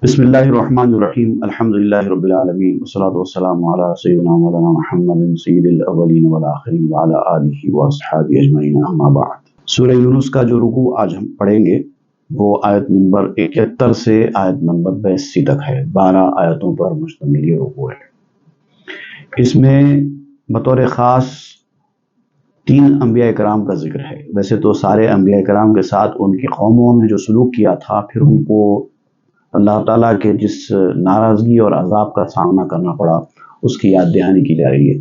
بسم اللہ الرحمن الرحیم الحمد للہ رب العالمین والصلاة والسلام علی سیدنا مولانا محمد سید الاولین والآخرین وعلی آلہ واصحابہ اجمعین اما بعد۔ سورہ یونس کا جو رکوع آج ہم پڑھیں گے وہ آیت نمبر 71 سے آیت نمبر 82 تک ہے۔ 12 آیتوں پر مشتمل یہ رکوع ہے۔ اس میں بطور خاص 3 انبیاء کرام کا ذکر ہے۔ ویسے تو سارے انبیاء کرام کے ساتھ ان کی قوموں نے جو سلوک کیا تھا، پھر ان کو اللہ تعالیٰ کے جس ناراضگی اور عذاب کا سامنا کرنا پڑا، اس کی یاد دہانی کی جا رہی ہے۔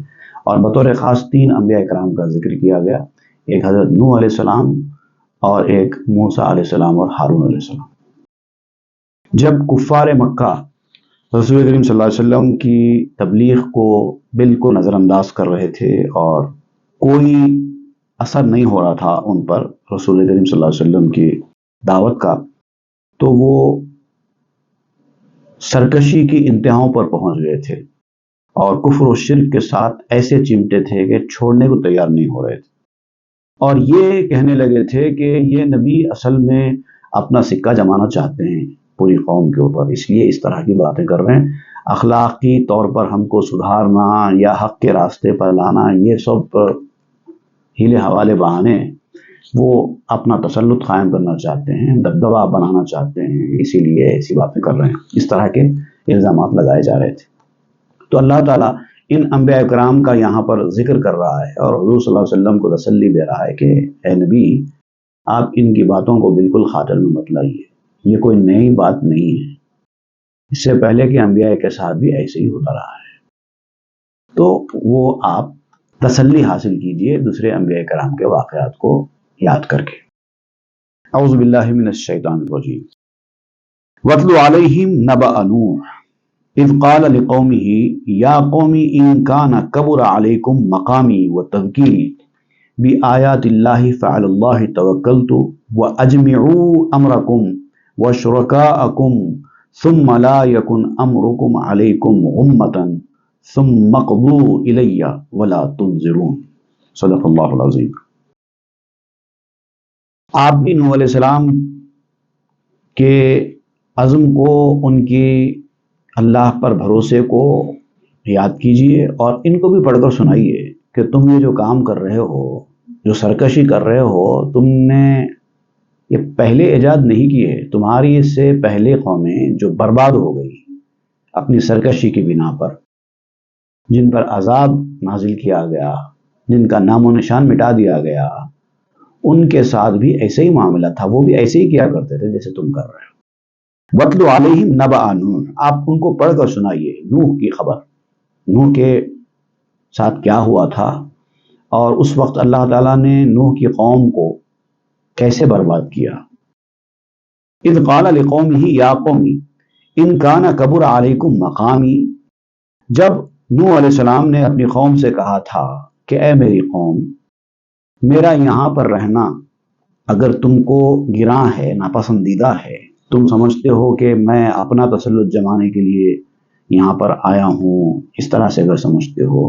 اور بطور خاص 3 انبیاء کرام کا ذکر کیا گیا، ایک حضرت نوح علیہ السلام اور ایک موسیٰ علیہ السلام اور ہارون علیہ السلام۔ جب کفار مکہ رسول کریم صلی اللہ علیہ وسلم کی تبلیغ کو بالکل نظر انداز کر رہے تھے اور کوئی اثر نہیں ہو رہا تھا ان پر رسول کریم صلی اللہ علیہ وسلم کی دعوت کا، تو وہ سرکشی کی انتہاؤں پر پہنچ گئے تھے اور کفر و شرک کے ساتھ ایسے چمٹے تھے کہ چھوڑنے کو تیار نہیں ہو رہے تھے، اور یہ کہنے لگے تھے کہ یہ نبی اصل میں اپنا سکہ جمانا چاہتے ہیں پوری قوم کے اوپر، اس لیے اس طرح کی باتیں کر رہے ہیں۔ اخلاقی طور پر ہم کو سدھارنا یا حق کے راستے پر لانا، یہ سب ہیلے حوالے بہانے، وہ اپنا تسلط قائم کرنا چاہتے ہیں، دبدبہ بنانا چاہتے ہیں، اسی لیے ایسی باتیں کر رہے ہیں۔ اس طرح کے الزامات لگائے جا رہے تھے۔ تو اللہ تعالیٰ ان انبیاء کرام کا یہاں پر ذکر کر رہا ہے اور حضور صلی اللہ علیہ وسلم کو تسلی دے رہا ہے کہ اے نبی، آپ ان کی باتوں کو بالکل خاطر میں مت لائیے، یہ کوئی نئی بات نہیں ہے، اس سے پہلے کہ انبیاء کے ساتھ بھی ایسے ہی ہوتا رہا ہے۔ تو وہ آپ تسلی حاصل کیجئے دوسرے انبیاء کرام کے واقعات کو یاد کر کے۔ اعوذ باللہ من الشیطان الرجیم۔ وَاتْلُ عَلَيْهِمْ نَبَأَ نُوحٍ اذ قَالَ لِقَوْمِهِ يَا قَوْمِ إِن كَانَ كَبُرَ عَلَيْكُمْ مَقَامِي وَتَذْكِيرِي بِآيَاتِ اللَّهِ فَعَلَى اللَّهِ تَوَكَّلْتُ وَأَجْمِعُوا أَمْرَكُمْ وَشُرَكَاءَكُمْ ثُمَّ لَا يَكُنْ أَمْرُكُمْ عَلَيْكُمْ غُمَّةً ثُمَّ اقْضُوا إِلَيَّ وَلَا تُنظِرُونِ۔ صدق اللہ العظیم۔ آپ بھی نوح علیہ السلام کے عزم کو، ان کی اللہ پر بھروسے کو یاد کیجئے اور ان کو بھی پڑھ کر سنائیے کہ تم یہ جو کام کر رہے ہو، جو سرکشی کر رہے ہو، تم نے یہ پہلے ایجاد نہیں کیے، تمہاری اس سے پہلے قومیں جو برباد ہو گئی اپنی سرکشی کی بنا پر، جن پر عذاب نازل کیا گیا، جن کا نام و نشان مٹا دیا گیا، ان کے ساتھ بھی ایسے ہی معاملہ تھا، وہ بھی ایسے ہی کیا کرتے تھے جیسے تم کر رہے ہو۔ وَاتْلُ عَلَيْهِمْ نَبَأَ نُوحٍ، آپ ان کو پڑھ کر سنائیے نوح کی خبر، نوح کے ساتھ کیا ہوا تھا اور اس وقت اللہ تعالیٰ نے نوح کی قوم کو کیسے برباد کیا۔ اذ قال لقومه یا قوم ان کان کبر علیکم مقامی، جب نوح علیہ السلام نے اپنی قوم سے کہا تھا کہ اے میری قوم، میرا یہاں پر رہنا اگر تم کو گراں ہے، ناپسندیدہ ہے، تم سمجھتے ہو کہ میں اپنا تسلط جمانے کے لیے یہاں پر آیا ہوں، اس طرح سے اگر سمجھتے ہو،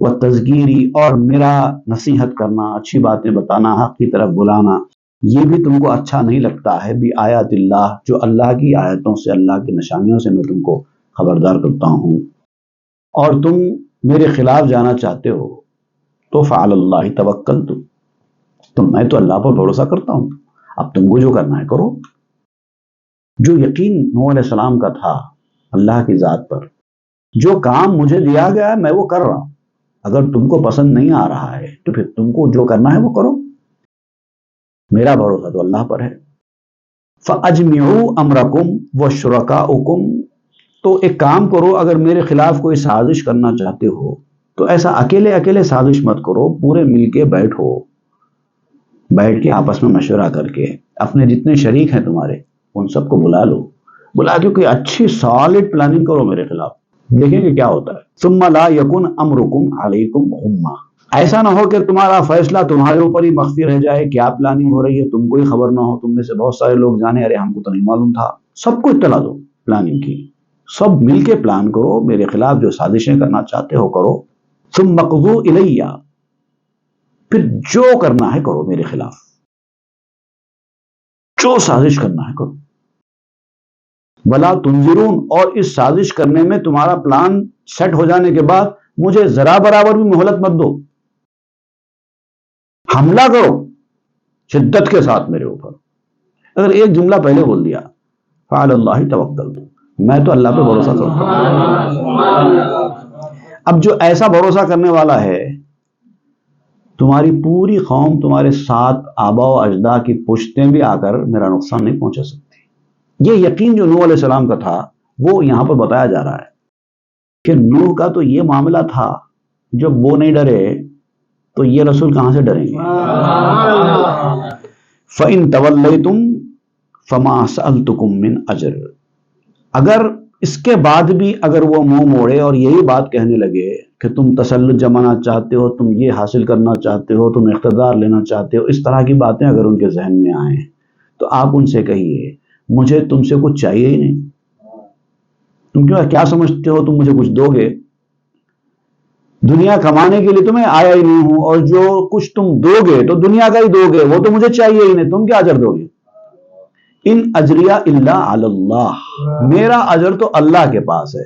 وہ تذکیری، اور میرا نصیحت کرنا، اچھی باتیں بتانا، حق کی طرف بلانا، یہ بھی تم کو اچھا نہیں لگتا ہے، بھی آیات اللہ، جو اللہ کی آیتوں سے، اللہ کی نشانیوں سے میں تم کو خبردار کرتا ہوں، اور تم میرے خلاف جانا چاہتے ہو، تو فعلی اللہ توکلت، تو میں تو اللہ پر بھروسہ کرتا ہوں، اب تم کو جو کرنا ہے کرو۔ جو یقین نوح علیہ السلام کا تھا اللہ کی ذات پر، جو کام مجھے دیا گیا ہے میں وہ کر رہا ہوں، اگر تم کو پسند نہیں آ رہا ہے تو پھر تم کو جو کرنا ہے وہ کرو، میرا بھروسہ تو اللہ پر ہے۔ فَأَجْمِعُوا أَمْرَكُمْ وَشُرَكَاءَكُمْ، تو ایک کام کرو، اگر میرے خلاف کوئی سازش کرنا چاہتے ہو تو ایسا اکیلے اکیلے سازش مت کرو، پورے مل کے بیٹھو، بیٹھ کے آپس میں مشورہ کر کے اپنے جتنے شریک ہیں تمہارے ان سب کو بلا لو، بلا کے کوئی اچھی سالڈ پلاننگ کرو میرے خلاف، دیکھیں کہ کیا ہوتا ہے۔ ثم لا یکن امرکم علیکم غمہ، ایسا نہ ہو کہ تمہارا فیصلہ تمہارے اوپر ہی مخفی رہ جائے، کیا پلاننگ ہو رہی ہے تم کو ہی خبر نہ ہو، تم میں سے بہت سارے لوگ جانے ارے ہم کو تو نہیں معلوم تھا، سب کو اطلاع دو پلاننگ کی، سب مل کے پلان کرو، میرے خلاف جو سازشیں کرنا چاہتے ہو کرو، ثم اقضوا الیہ، پھر جو کرنا ہے کرو میرے خلاف، جو سازش کرنا ہے کرو۔ ولا تنظرون، اور اس سازش کرنے میں تمہارا پلان سیٹ ہو جانے کے بعد مجھے ذرا برابر بھی مہلت مت دو، حملہ کرو شدت کے ساتھ میرے اوپر۔ اگر ایک جملہ پہلے بول دیا فعلی اللہ توکلت، میں تو اللہ پہ بھروسہ کرتا ہوں۔ اب جو ایسا بھروسہ کرنے والا ہے، تمہاری پوری قوم تمہارے ساتھ آبا و اجداد کی پشتیں بھی آ کر میرا نقصان نہیں پہنچا سکتی۔ یہ یقین جو نوح علیہ السلام کا تھا وہ یہاں پر بتایا جا رہا ہے کہ نوح کا تو یہ معاملہ تھا، جب وہ نہیں ڈرے تو یہ رسول کہاں سے ڈریں گے؟ فَإِن تَوَلَّيْتُمْ فَمَا سَأَلْتُكُمْ مِنْ أَجْرٍ، اگر اس کے بعد بھی اگر وہ منہ موڑے اور یہی بات کہنے لگے کہ تم تسلط جمانا چاہتے ہو، تم یہ حاصل کرنا چاہتے ہو، تم اقتدار لینا چاہتے ہو، اس طرح کی باتیں اگر ان کے ذہن میں آئیں تو آپ ان سے کہیے مجھے تم سے کچھ چاہیے ہی نہیں، تم کیا سمجھتے ہو تم مجھے کچھ دو گے؟ دنیا کمانے کے لیے تمہیں آیا ہی نہیں ہوں، اور جو کچھ تم دو گے تو دنیا کا ہی دو گے، وہ تو مجھے چاہیے ہی نہیں، تم کیا اجر دو گے؟ ان اجریہ الا علی اللہ، میرا اجر تو اللہ کے پاس ہے،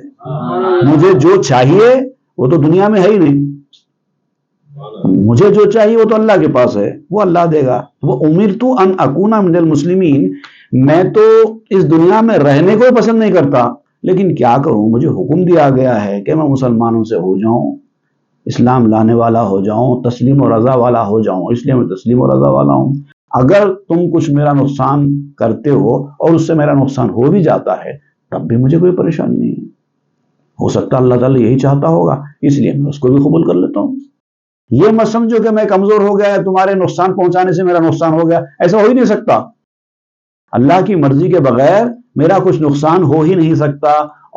مجھے جو چاہیے وہ تو دنیا میں ہے ہی نہیں، مجھے جو چاہیے وہ تو اللہ کے پاس ہے، وہ اللہ دے گا۔ وہ امرت ان اکون من المسلمین، میں تو اس دنیا میں رہنے کو پسند نہیں کرتا، لیکن کیا کروں، مجھے حکم دیا گیا ہے کہ میں مسلمانوں سے ہو جاؤں، اسلام لانے والا ہو جاؤں، تسلیم و رضا والا ہو جاؤں، اس لیے میں تسلیم و رضا والا ہوں۔ اگر تم کچھ میرا نقصان کرتے ہو اور اس سے میرا نقصان ہو بھی جاتا ہے تب بھی مجھے کوئی پریشانی نہیں ہے، ہو سکتا اللہ تعالیٰ یہی چاہتا ہوگا، اس لیے میں اس کو بھی قبول کر لیتا ہوں۔ یہ مت سمجھو کہ میں کمزور ہو گیا ہے، تمہارے نقصان پہنچانے سے میرا نقصان ہو گیا، ایسا ہو ہی نہیں سکتا۔ اللہ کی مرضی کے بغیر میرا کچھ نقصان ہو ہی نہیں سکتا،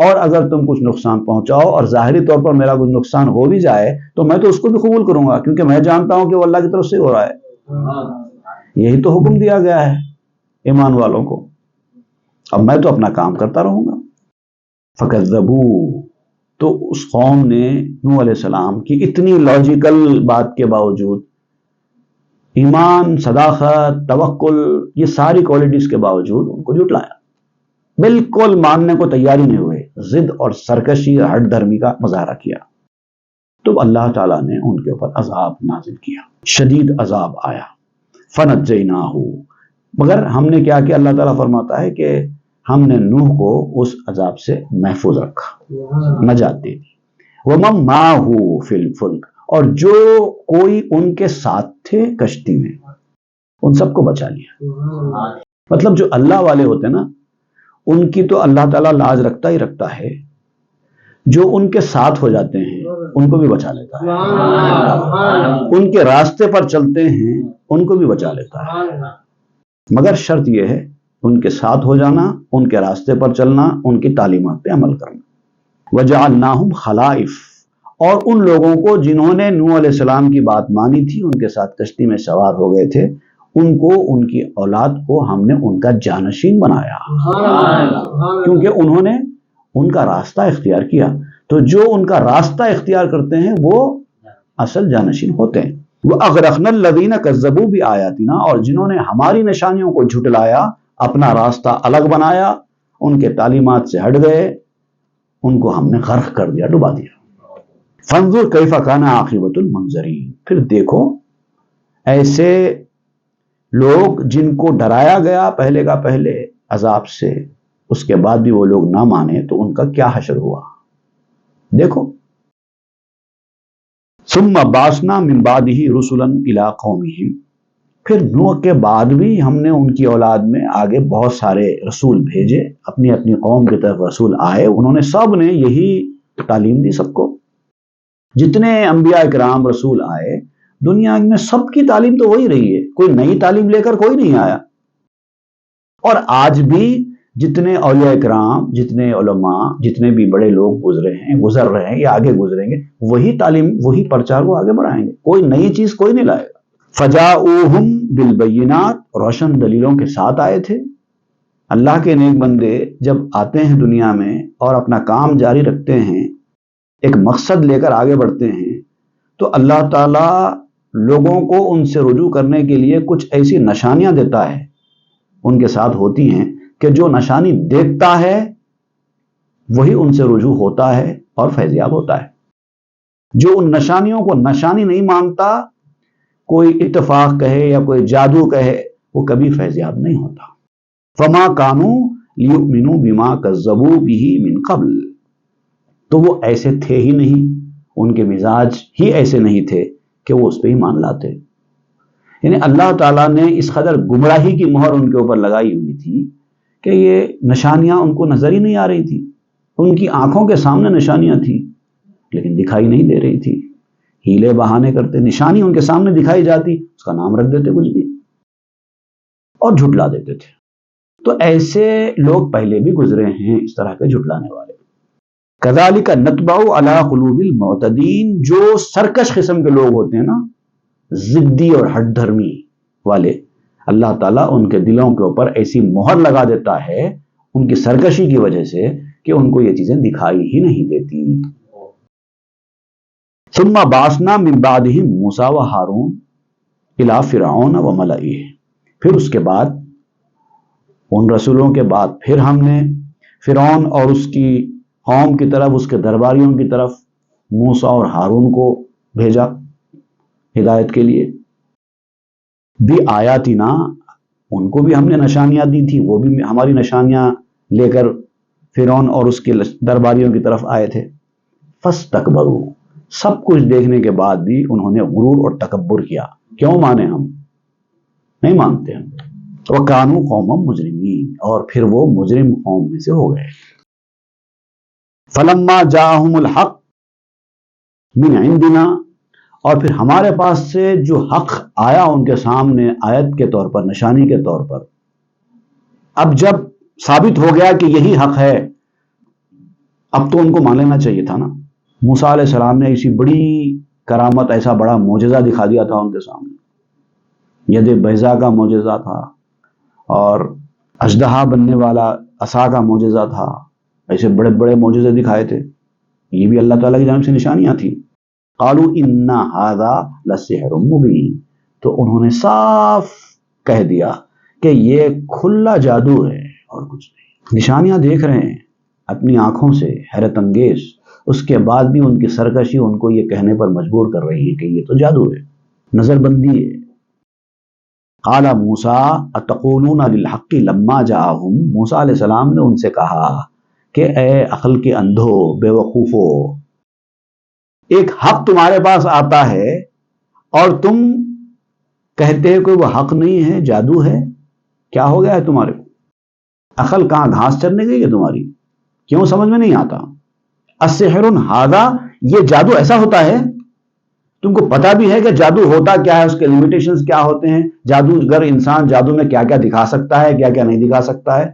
اور اگر تم کچھ نقصان پہنچاؤ اور ظاہری طور پر میرا کچھ نقصان ہو بھی جائے تو میں تو اس کو بھی قبول کروں گا، کیونکہ میں جانتا ہوں کہ وہ اللہ کی طرف سے ہو رہا ہے۔ یہی تو حکم دیا گیا ہے ایمان والوں کو، اب میں تو اپنا کام کرتا رہوں گا۔ فَكَذَّبُوا، تو اس قوم نے نوح علیہ السلام کی اتنی لاجیکل بات کے باوجود، ایمان، صداقت، توکل، یہ ساری کوالٹیز کے باوجود ان کو جھٹلایا، بالکل ماننے کو تیاری نہیں ہوئے، ضد اور سرکشی اور ہٹ دھرمی کا مظاہرہ کیا، تو اللہ تعالیٰ نے ان کے اوپر عذاب نازل کیا، شدید عذاب آیا۔ فَنَجَّيْنَاهُ، مگر ہم نے کیا کہ اللہ تعالیٰ فرماتا ہے کہ ہم نے نوح کو اس عذاب سے محفوظ رکھا، نجات دے دی۔ وَمَن مَّعَهُ فِي الْفُلْكِ، اور جو کوئی ان کے ساتھ تھے کشتی میں، ان سب کو بچا لیا۔ مطلب جو اللہ والے ہوتے ہیں نا، ان کی تو اللہ تعالیٰ لاج رکھتا ہی رکھتا ہے، جو ان کے ساتھ ہو جاتے ہیں ان کو بھی بچا لیتا ہے، ان کے راستے پر چلتے ہیں ان کو بھی بچا لیتا ہے، مگر شرط یہ ہے ان کے ساتھ ہو جانا، ان کے راستے پر چلنا، ان کی تعلیمات پہ عمل کرنا۔ وَجَعَلْنَاهُمْ خَلَائِفَ، اور ان لوگوں کو جنہوں نے نوح علیہ السلام کی بات مانی تھی، ان کے ساتھ کشتی میں سوار ہو گئے تھے، ان کو، ان کی اولاد کو ہم نے ان کا جانشین بنایا، کیونکہ انہوں نے ان کا راستہ اختیار کیا، تو جو ان کا راستہ اختیار کرتے ہیں وہ اصل جانشین ہوتے ہیں۔ وَأَغْرَقْنَا الَّذِينَ كَذَّبُوا بِآيَاتِنَا، اور جنہوں نے ہماری نشانیوں کو جھٹلایا، اپنا راستہ الگ بنایا، ان کے تعلیمات سے ہٹ گئے، ان کو ہم نے غرق کر دیا، ڈبا دیا۔ فَانظُرْ كَيْفَ كَانَ عَاقِبَةُ الْمُنذَرِينَ، پھر دیکھو ایسے لوگ جن کو ڈرایا گیا پہلے کا پہلے عذاب سے، اس کے بعد بھی وہ لوگ نہ مانے تو ان کا کیا حشر ہوا، دیکھو۔ ثم بعثنا من بعده رسلا الى قومهم، پھر نوح کے بعد بھی ہم نے ان کی اولاد میں آگے بہت سارے رسول بھیجے، اپنی اپنی قوم کی طرف رسول آئے، انہوں نے سب نے یہی تعلیم دی سب کو، جتنے انبیاء کرام رسول آئے دنیا میں سب کی تعلیم تو وہی رہی ہے، کوئی نئی تعلیم لے کر کوئی نہیں آیا۔ اور آج بھی جتنے اولیاء کرام، جتنے علماء، جتنے بھی بڑے لوگ گزر رہے ہیں یا آگے گزریں گے، وہی تعلیم، وہی پرچار کو آگے بڑھائیں گے، کوئی نئی چیز کوئی نہیں لائے گا۔ فجاؤہم بالبینات، روشن دلیلوں کے ساتھ آئے تھے۔ اللہ کے نیک بندے جب آتے ہیں دنیا میں اور اپنا کام جاری رکھتے ہیں، ایک مقصد لے کر آگے بڑھتے ہیں، تو اللہ تعالیٰ لوگوں کو ان سے رجوع کرنے کے لیے کچھ ایسی نشانیاں دیتا ہے، ان کے ساتھ ہوتی ہیں کہ جو نشانی دیکھتا ہے وہی ان سے رجوع ہوتا ہے اور فیضیاب ہوتا ہے۔ جو ان نشانیوں کو نشانی نہیں مانتا، کوئی اتفاق کہے یا کوئی جادو کہے، وہ کبھی فیضیاب نہیں ہوتا۔ فما کانوا لیؤمنوا بما کذبوا به من قبل، تو وہ ایسے تھے ہی نہیں، ان کے مزاج ہی ایسے نہیں تھے کہ وہ اس پہ ایمان لاتے۔ یعنی اللہ تعالیٰ نے اس قدر گمراہی کی مہر ان کے اوپر لگائی ہوئی تھی کہ یہ نشانیاں ان کو نظر ہی نہیں آ رہی تھی۔ ان کی آنکھوں کے سامنے نشانیاں تھیں لیکن دکھائی نہیں دے رہی تھی۔ ہیلے بہانے کرتے، نشانی ان کے سامنے دکھائی جاتی، اس کا نام رکھ دیتے کچھ بھی اور جھٹلا دیتے تھے۔ تو ایسے لوگ پہلے بھی گزرے ہیں، اس طرح کے جھٹلانے والے۔ کذالک نطبع علی قلوب المعتدین، جو سرکش قسم کے لوگ ہوتے ہیں نا، ضدی اور ہٹ دھرمی والے، اللہ تعالیٰ ان کے دلوں کے اوپر ایسی مہر لگا دیتا ہے ان کی سرکشی کی وجہ سے کہ ان کو یہ چیزیں دکھائی ہی نہیں دیتی۔ ثم بعثنا من بعدهم موسیٰ و ہارون الی فرعون و ملئہ، پھر اس کے بعد ان رسولوں کے بعد پھر ہم نے فرعون اور اس کی قوم کی طرف، اس کے درباریوں کی طرف موسیٰ اور ہارون کو بھیجا ہدایت کے لیے۔ بھی آیاتنا، ان کو بھی ہم نے نشانیاں دی تھی، وہ بھی ہماری نشانیاں لے کر فرعون اور اس کے درباریوں کی طرف آئے تھے۔ فاستکبروا، سب کچھ دیکھنے کے بعد بھی انہوں نے غرور اور تکبر کیا۔ کیوں مانے؟ ہم نہیں مانتے ہم۔ وَكَانُوا قَوْمًا مُجْرِمِينَ، اور پھر وہ مجرم قوم میں سے ہو گئے۔ فَلَمَّا جَاءَهُمُ الْحَقُّ مِنْ عِنْدِنَا، اور پھر ہمارے پاس سے جو حق آیا ان کے سامنے آیت کے طور پر، نشانی کے طور پر، اب جب ثابت ہو گیا کہ یہی حق ہے، اب تو ان کو مان لینا چاہیے تھا نا۔ موسیٰ علیہ السلام نے ایسی بڑی کرامت، ایسا بڑا معجزہ دکھا دیا تھا ان کے سامنے، ید بیضا کا معجزہ تھا اور اژدہا بننے والا عصا کا معجزہ تھا، ایسے بڑے بڑے معجزے دکھائے تھے، یہ بھی اللہ تعالیٰ کی جانب سے نشانیاں تھیں۔ قالوا ان ھذا لسحر مبین، تو انہوں نے صاف کہہ دیا کہ یہ کھلا جادو ہے اور کچھ نہیں۔ نشانیاں دیکھ رہے ہیں اپنی آنکھوں سے، حیرت انگیز، اس کے بعد بھی ان کی سرکشی ان کو یہ کہنے پر مجبور کر رہی ہے کہ یہ تو جادو ہے، نظر بندی ہے۔ قال موسیٰ اتقولون للحق لما جاءہم، موسیٰ علیہ السلام نے ان سے کہا کہ اے عقل کے اندھو، بے وقوفو، ایک حق تمہارے پاس آتا ہے اور تم کہتے ہو کہ وہ حق نہیں ہے، جادو ہے۔ کیا ہو گیا ہے تمہارے کو؟ عقل کہاں گھاس چرنے گئی ہے تمہاری؟ کیوں سمجھ میں نہیں آتا؟ السحر ھذا، یہ جادو ایسا ہوتا ہے؟ تم کو پتا بھی ہے کہ جادو ہوتا کیا ہے، اس کے لیمیٹیشنز کیا ہوتے ہیں، جادوگر انسان جادو میں کیا کیا دکھا سکتا ہے، کیا کیا نہیں دکھا سکتا ہے،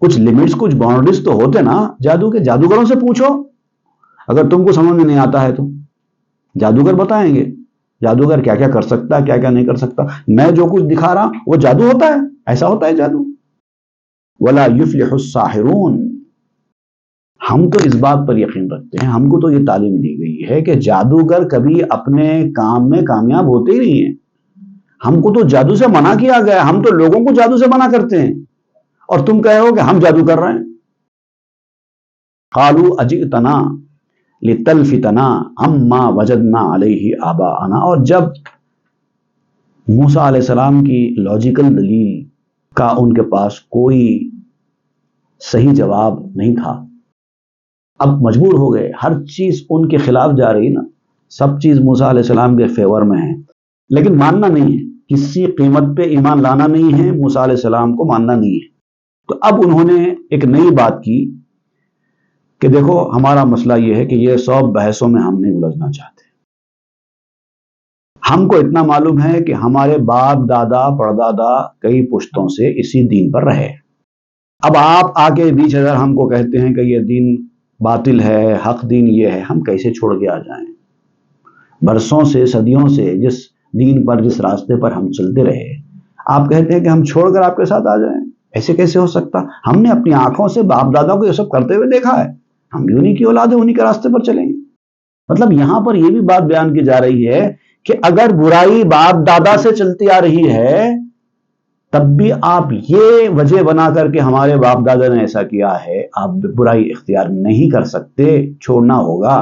کچھ لمٹس، کچھ باؤنڈریز تو ہوتے نا جادو کے۔ جادوگروں سے پوچھو، اگر تم کو سمجھ میں نہیں آتا ہے تو جادوگر بتائیں گے جادوگر کیا کیا کر سکتا ہے، کیا کیا نہیں کر سکتا۔ میں جو کچھ دکھا رہا وہ جادو ہوتا ہے؟ ایسا ہوتا ہے جادو؟ ولا یفلح الساحرون، ہم تو اس بات پر یقین رکھتے ہیں، ہم کو تو یہ تعلیم دی گئی ہے کہ جادوگر کبھی اپنے کام میں کامیاب ہوتے ہی نہیں ہیں۔ ہم کو تو جادو سے منع کیا گیا، ہم تو لوگوں کو جادو سے منع کرتے ہیں، اور تم کہے ہو کہ ہم جادو کر رہے ہیں۔ قالوا اجئتنا لتلفتنا عما وجدنا علیہ آباءنا، اور جب موسیٰ علیہ السلام کی لاجیکل دلیل کا ان کے پاس کوئی صحیح جواب نہیں تھا، اب مجبور ہو گئے، ہر چیز ان کے خلاف جا رہی نا، سب چیز موسیٰ علیہ السلام کے فیور میں ہے، لیکن ماننا نہیں ہے، کسی قیمت پہ ایمان لانا نہیں ہے، موسیٰ علیہ السلام کو ماننا نہیں ہے۔ تو اب انہوں نے ایک نئی بات کی کہ دیکھو ہمارا مسئلہ یہ ہے کہ یہ سب بحثوں میں ہم نہیں الجھنا چاہتے، ہم کو اتنا معلوم ہے کہ ہمارے باپ دادا پردادا کئی پشتوں سے اسی دین پر رہے، اب آپ آ کے بیچ اگر ہم کو کہتے ہیں کہ یہ دین باطل ہے، حق دین یہ ہے، ہم کیسے چھوڑ کے آ جائیں؟ برسوں سے، صدیوں سے جس دین پر، جس راستے پر ہم چلتے رہے، آپ کہتے ہیں کہ ہم چھوڑ کر آپ کے ساتھ آ جائیں؟ ایسے کیسے ہو سکتا؟ ہم نے اپنی آنکھوں سے باپ دادا کو یہ سب کرتے ہوئے دیکھا ہے، ہم بھی انہی کی اولاد ہیں، انہی کے راستے پر چلیں گے۔ مطلب یہاں پر یہ بھی بات بیان کی جا رہی ہے کہ اگر برائی باپ دادا سے چلتی آ رہی ہے تب بھی آپ یہ وجہ بنا کر کے ہمارے باپ دادا نے ایسا کیا ہے، آپ برائی اختیار نہیں کر سکتے، چھوڑنا ہوگا۔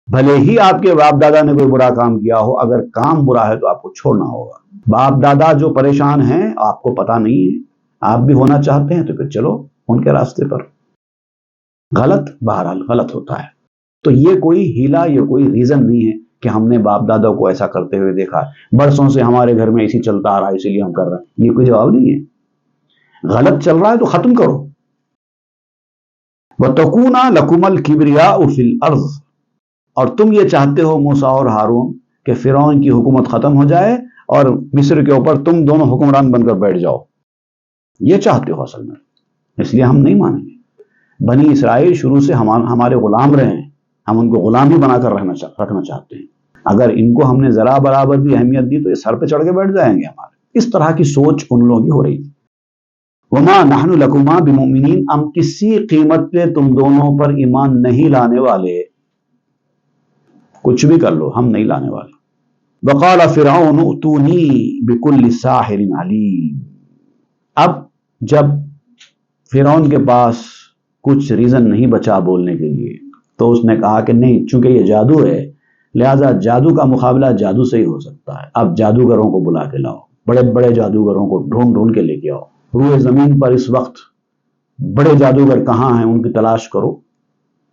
بھلے ہی آپ کے باپ دادا نے کوئی برا کام کیا ہو، اگر کام برا ہے تو آپ کو چھوڑنا ہوگا۔ باپ دادا جو پریشان ہیں، آپ کو پتا نہیں ہے، آپ بھی ہونا چاہتے ہیں تو پھر چلو ان کے راستے پر۔ غلط بہرحال غلط ہوتا ہے، تو یہ کوئی ہیلا، یہ کوئی ریزن نہیں ہے کہ ہم نے باپ دادا کو ایسا کرتے ہوئے دیکھا ہے، برسوں سے ہمارے گھر میں ایسی چلتا آ رہا ہے اسی لیے ہم کر رہے ہیں، یہ کوئی جواب نہیں ہے۔ غلط چل رہا ہے تو ختم کرو۔ وَتَكُونَ لَكُمَ الْكِبْرِيَاءُ فِي الْأَرْضِ، اور تم یہ چاہتے ہو موسیٰ اور ہارون کہ فرعون کی حکومت ختم ہو جائے اور مصر کے اوپر تم دونوں حکمران بن کر بیٹھ جاؤ، یہ چاہتے ہو اصل میں، اس لیے ہم نہیں مانیں گے۔ بنی اسرائیل شروع سے ہمارے غلام رہے ہیں، ہم ان کو غلام ہی بنا کر رکھنا چاہتے ہیں۔ اگر ان کو ہم نے ذرا برابر بھی اہمیت دی تو یہ سر پہ چڑھ کے بیٹھ جائیں گے ہمارے۔ اس طرح کی سوچ ان لوگوں کی ہو رہی تھی۔ وَمَا نَحْنُ لَكُمَا بِمُؤْمِنِينَ، ہم کسی قیمت پہ تم دونوں پر ایمان نہیں لانے والے، کچھ بھی کر لو ہم نہیں لانے والے۔ وَقَالَ فِرْعَوْنُ ائْتُونِي بِكُلِّ سَاحِرٍ عَلِيمٍ، اب جب فرعون کے پاس کچھ ریزن نہیں بچا بولنے کے لیے تو اس نے کہا کہ نہیں، چونکہ یہ جادو ہے لہذا جادو کا مقابلہ جادو سے ہی ہو سکتا ہے، اب جادوگروں کو بلا کے لاؤ، بڑے بڑے جادوگروں کو ڈھونڈ کے لے کے آؤ، روئے زمین پر اس وقت بڑے جادوگر کہاں ہیں ان کی تلاش کرو،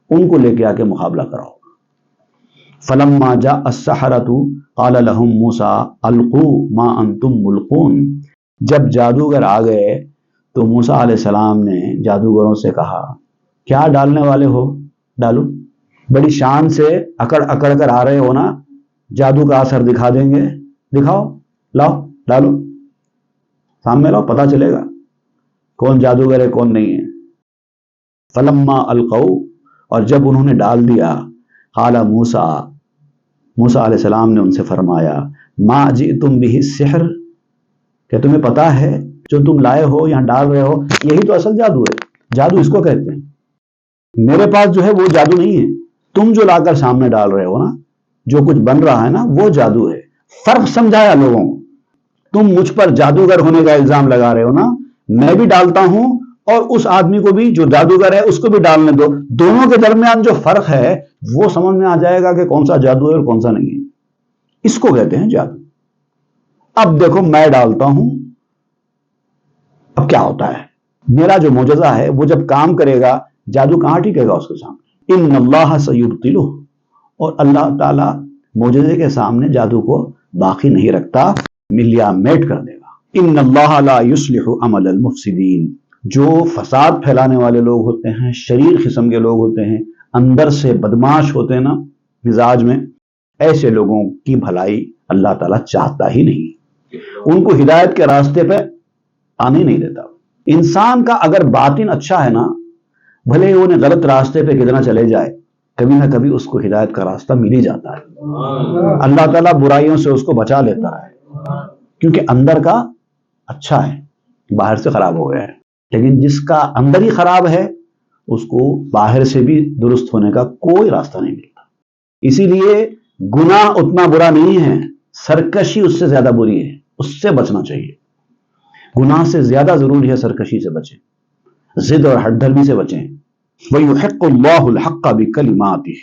ان کو لے کے آ کے مقابلہ کراؤ۔ فلما جاء السحرة قال لهم موسى القوا ما انتم ملقون، جب جادوگر آ گئے تو موسیٰ علیہ السلام نے جادوگروں سے کہا کیا ڈالنے والے ہو، ڈالو۔ بڑی شان سے اکڑ کر آ رہے ہو نا، جادو کا اثر دکھا دیں گے، دکھاؤ، لاؤ، ڈالو، سامنے لاؤ، پتہ چلے گا کون جادوگر ہے کون نہیں ہے۔ فلما القوا، اور جب انہوں نے ڈال دیا، قال موسیٰ علیہ السلام نے ان سے فرمایا ما جئتم به السحر، کہ تمہیں پتا ہے جو تم لائے ہو یہاں ڈال رہے ہو یہی تو اصل جادو ہے، جادو اس کو کہتے ہیں۔ میرے پاس جو ہے وہ جادو نہیں ہے، تم جو لا کر سامنے ڈال رہے ہو نا، جو کچھ بن رہا ہے نا وہ جادو ہے۔ فرق سمجھایا لوگوں کو، تم مجھ پر جادوگر ہونے کا الزام لگا رہے ہو نا، میں بھی ڈالتا ہوں اور اس آدمی کو بھی جو جادوگر ہے اس کو بھی ڈالنے دو، دونوں کے درمیان جو فرق ہے وہ سمجھ میں آ جائے گا کہ کون سا جادو ہے اور کون سا نہیں ہے۔ اس کو کہتے ہیں جادو۔ اب دیکھو میں ڈالتا ہوں، اب کیا ہوتا ہے، میرا جو معجزہ ہے وہ جب کام کرے گا جادو کہاں ٹھیکے گا اس کے سامنے۔ ان اللہ سیبطلہ، اور اللہ تعالیٰ معجزے کے سامنے جادو کو باقی نہیں رکھتا، ملیا میٹ کر دے گا۔ ان اللہ لا یصلح عمل المفسدین، جو فساد پھیلانے والے لوگ ہوتے ہیں، شریر قسم کے لوگ ہوتے ہیں، اندر سے بدماش ہوتے ہیں نا مزاج میں، ایسے لوگوں کی بھلائی اللہ تعالیٰ چاہتا ہی نہیں، ان کو ہدایت کے راستے پہ آنے نہیں دیتا۔ انسان کا اگر باطن اچھا ہے نا، بھلے وہ غلط راستے پہ کتنا چلے جائے، کبھی نہ کبھی اس کو ہدایت کا راستہ مل ہی جاتا ہے۔ اللہ تعالیٰ برائیوں سے اس کو بچا لیتا ہے، کیونکہ اندر کا اچھا ہے، باہر سے خراب ہو گیا ہے۔ لیکن جس کا اندر ہی خراب ہے اس کو باہر سے بھی درست ہونے کا کوئی راستہ نہیں ملتا۔ اسی لیے گناہ اتنا برا نہیں ہے، سرکشی اس سے زیادہ بری ہے، اس سے بچنا چاہیے۔ گناہ سے زیادہ ضروری ہے سرکشی سے بچیں، ضد اور ہٹ دھرمی سے بچیں۔ وَيُحِقُّ اللَّهُ الْحَقَّ بِكَلِمَاتِهِ،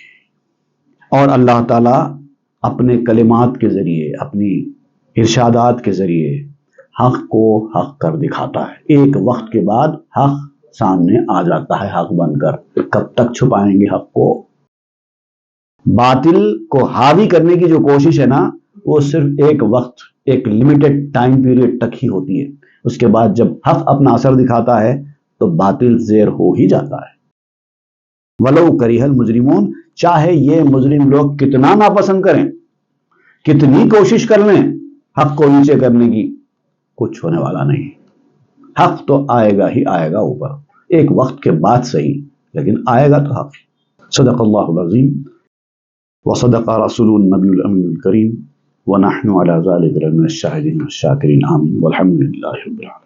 اور اللہ تعالیٰ اپنے کلمات کے ذریعے، اپنی ارشادات کے ذریعے حق کو حق کر دکھاتا ہے۔ ایک وقت کے بعد حق سامنے آ جاتا ہے حق بن کر، کب تک چھپائیں گے حق کو؟ باطل کو حاوی کرنے کی جو کوشش ہے نا، وہ صرف ایک وقت، ایک لمیٹڈ ٹائم پیریڈ تک ہی ہوتی ہے، اس کے بعد جب حق اپنا اثر دکھاتا ہے تو باطل زیر ہو ہی جاتا ہے۔ وَلَوْ كَرِهَ الْمُجْرِمُونَ، چاہے یہ مجرم لوگ کتنا ناپسند کریں، کتنی کوشش کر لیں حق کو نیچے کرنے کی، کچھ ہونے والا نہیں۔ حق تو آئے گا ہی آئے گا اوپر، ایک وقت کے بعد صحیح، لیکن آئے گا تو حق۔ صدق اللہ العظیم وصدق رسول النبی الامین الکریم ونحن علی ذلک من الشاہدین والشاکرین، آمین والحمد للہ رب العالمین۔